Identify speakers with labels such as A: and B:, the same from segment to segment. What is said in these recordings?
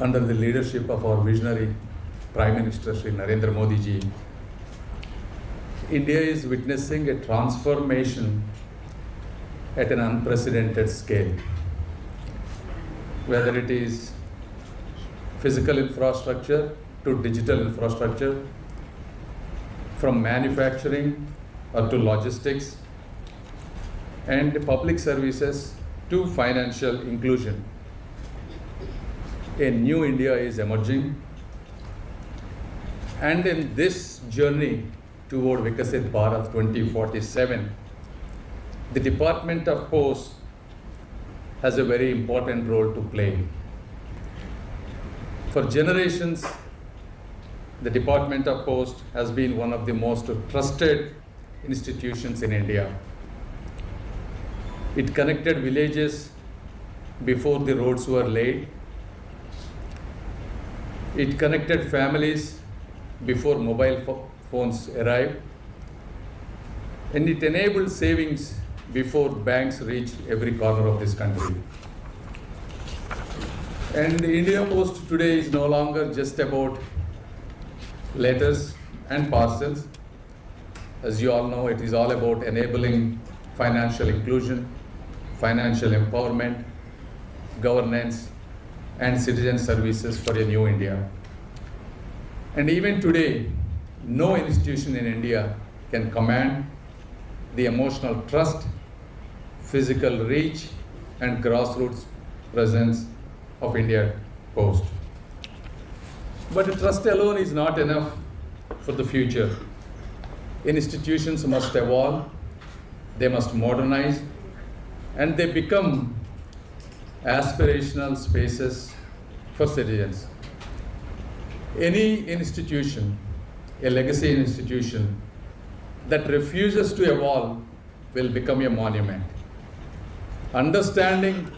A: under the leadership of our visionary Prime Minister Shri Narendra Modi ji, India is witnessing a transformation at an unprecedented scale. Whether it is physical infrastructure to digital infrastructure, from manufacturing or to logistics, and public services to financial inclusion. A new India is emerging, and in this journey toward Vikasit Bharat 2047, the Department of Posts has a very important role to play. For generations, the Department of Post has been one of the most trusted institutions in India. It connected villages before the roads were laid. It connected families before mobile phones arrived. And it enabled savings before banks reached every corner of this country. And the India Post today is no longer just about letters and parcels. As you all know, it is all about enabling financial inclusion, financial empowerment, governance, and citizen services for a new India. And even today, no institution in India can command the emotional trust, physical reach, and grassroots presence of India Post. But trust alone is not enough for the future. Institutions must evolve, they must modernize, and they become aspirational spaces for citizens. Any institution, a legacy institution, that refuses to evolve will become a monument. Understanding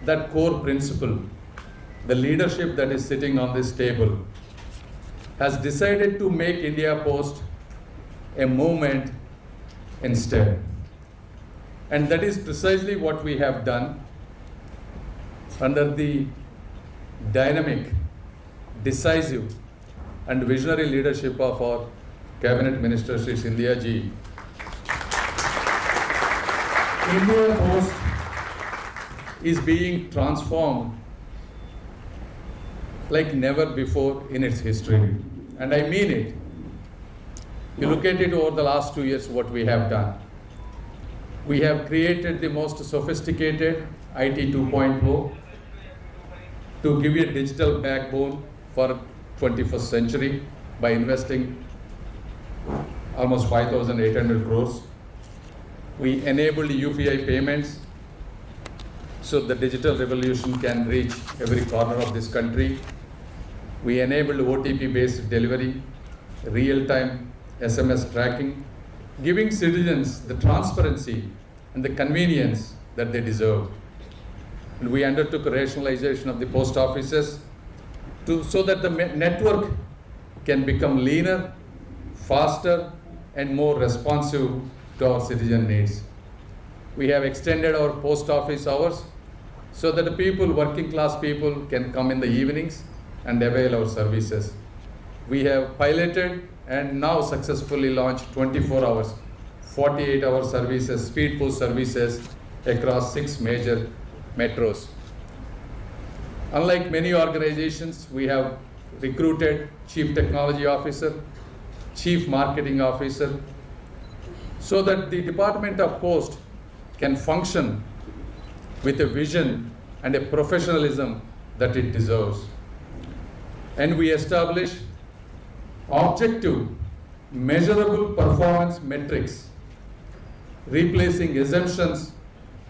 A: that core principle, the leadership that is sitting on this table has decided to make India Post a movement instead. And that is precisely what we have done under the dynamic, decisive, and visionary leadership of our Cabinet Minister Shri Scindia ji. India Post is being transformed like never before in its history. And I mean it. You look at it over the last 2 years, what we have done. We have created the most sophisticated IT 2.0 to give you a digital backbone for 21st century by investing almost 5,800 crores. We enabled UPI payments so the digital revolution can reach every corner of this country. We enabled OTP-based delivery, real-time SMS tracking, giving citizens the transparency and the convenience that they deserve. And we undertook a rationalization of the post offices so that the network can become leaner, faster, and more responsive to our citizen needs. We have extended our post office hours so that the people, working class people, can come in the evenings and avail our services. We have piloted and now successfully launched 24 hours, 48-hour services, speed post services across 6 major metros. Unlike many organizations, we have recruited Chief Technology Officer, Chief Marketing Officer, so that the Department of Post can function with a vision and a professionalism that it deserves. And we establish objective, measurable performance metrics, replacing assumptions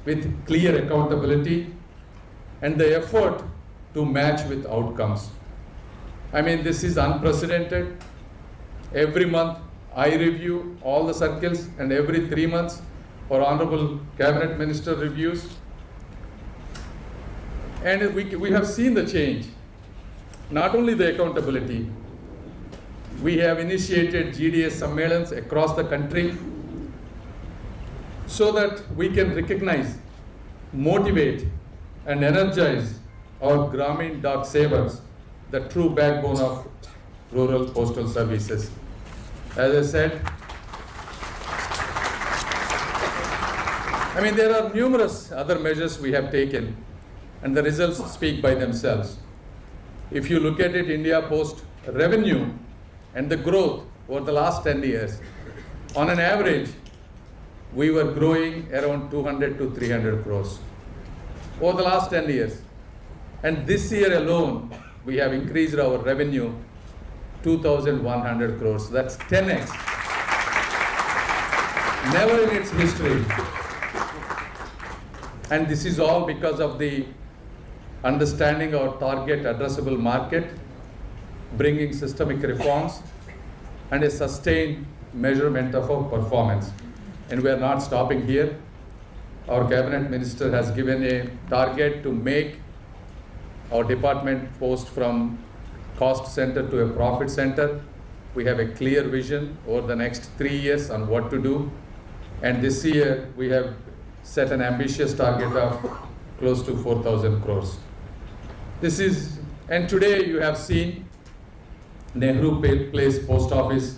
A: with clear accountability and the effort to match with outcomes. I mean, this is unprecedented. Every month, I review all the circles, and every 3 months, our Honorable Cabinet Minister reviews. And we have seen the change. Not only the accountability, we have initiated GDS Sammelans across the country so that we can recognize, motivate, and energize our Grameen Dak Sevaks, the true backbone of rural postal services. As I said, there are numerous other measures we have taken, and the results speak by themselves. If you look at it, India Post revenue and the growth over the last 10 years, on an average, we were growing around 200 to 300 crores over the last 10 years. And this year alone, we have increased our revenue 2,100 crores. That's 10x. Never in its history. And this is all because of the understanding our target addressable market, bringing systemic reforms, and a sustained measurement of our performance. And we are not stopping here. Our cabinet minister has given a target to make our department post from cost center to a profit center. We have a clear vision over the next 3 years on what to do. And this year, we have set an ambitious target of close to 4,000 crores. And today you have seen Nehru Place Post Office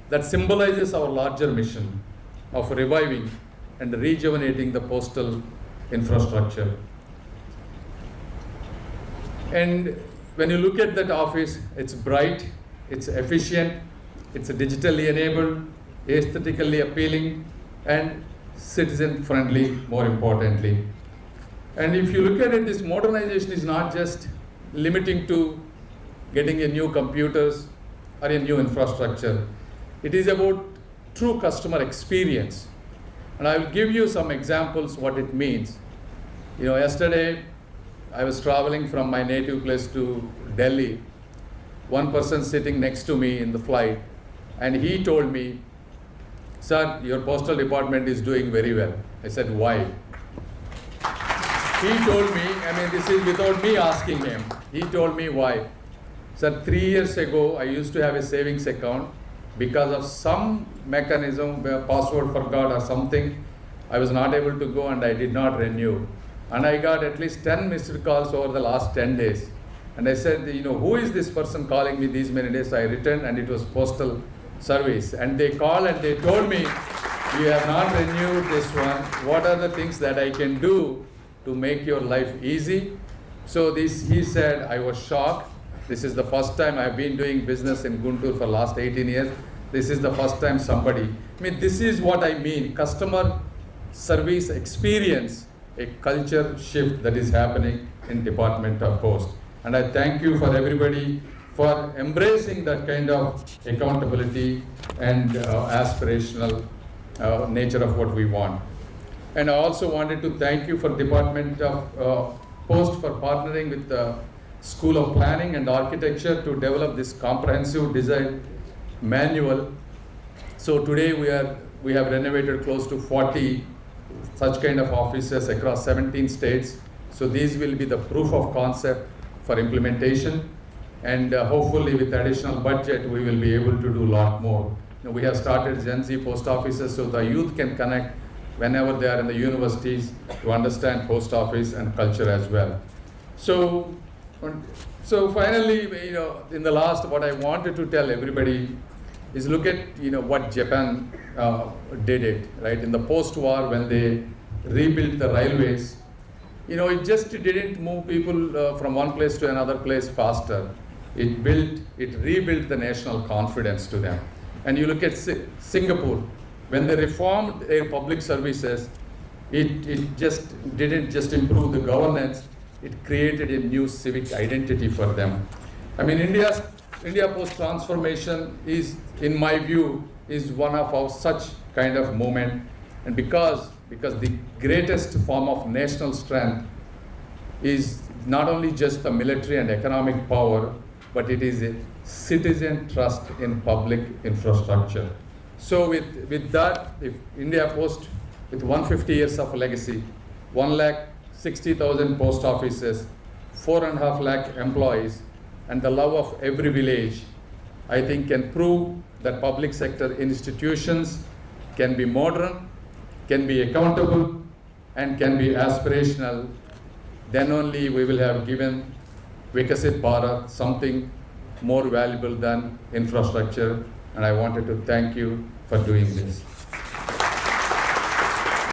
A: that symbolizes our larger mission of reviving and rejuvenating the postal infrastructure. And when you look at that office, it's bright, it's efficient, it's digitally enabled, aesthetically appealing, and citizen-friendly, more importantly. And if you look at it, this modernization is not just limiting to getting a new computers or a new infrastructure. It is about true customer experience. And I will give you some examples what it means. Yesterday, I was traveling from my native place to Delhi. One person sitting next to me in the flight, and he told me, "Sir, your postal department is doing very well." I said, "Why?" He told me, this is without me asking him. He told me why. Sir, 3 years ago, I used to have a savings account. Because of some mechanism, where password forgot or something, I was not able to go and I did not renew. And I got at least 10 missed calls over the last 10 days. And I said, who is this person calling me these many days? I returned, and it was postal service. And they called and they told me, "You have not renewed this one. What are the things that I can do to make your life easy?" So he said, I was shocked. This is the first time I've been doing business in Guntur for the last 18 years. This is the first time somebody, this is what I mean, customer service experience, a culture shift that is happening in Department of Post. And I thank you for everybody for embracing that kind of accountability and aspirational nature of what we want. And I also wanted to thank you for Department of Post for partnering with the School of Planning and Architecture to develop this comprehensive design manual. So today we have renovated close to 40 such kind of offices across 17 states. So these will be the proof of concept for implementation. And hopefully with additional budget, we will be able to do a lot more. We have started Gen Z post offices so the youth can connect whenever they are in the universities to understand post office and culture as well. So finally, in the last, what I wanted to tell everybody is look at, what Japan did it, right? In the post-war, when they rebuilt the railways, it just didn't move people from one place to another place faster. It rebuilt the national confidence to them. And you look at Singapore, when they reformed their public services, it just didn't just improve the governance, it created a new civic identity for them. India Post transformation is, in my view, is one of our such kind of moment. And because the greatest form of national strength is not only just the military and economic power, but it is a citizen trust in public infrastructure. So with that, if India Post, with 150 years of legacy, 1,60,000 post offices, 4.5 lakh employees, and the love of every village, I think can prove that public sector institutions can be modern, can be accountable, and can be aspirational then only we will have given Vikasit Bharat something more valuable than infrastructure. And I wanted to thank you for doing this.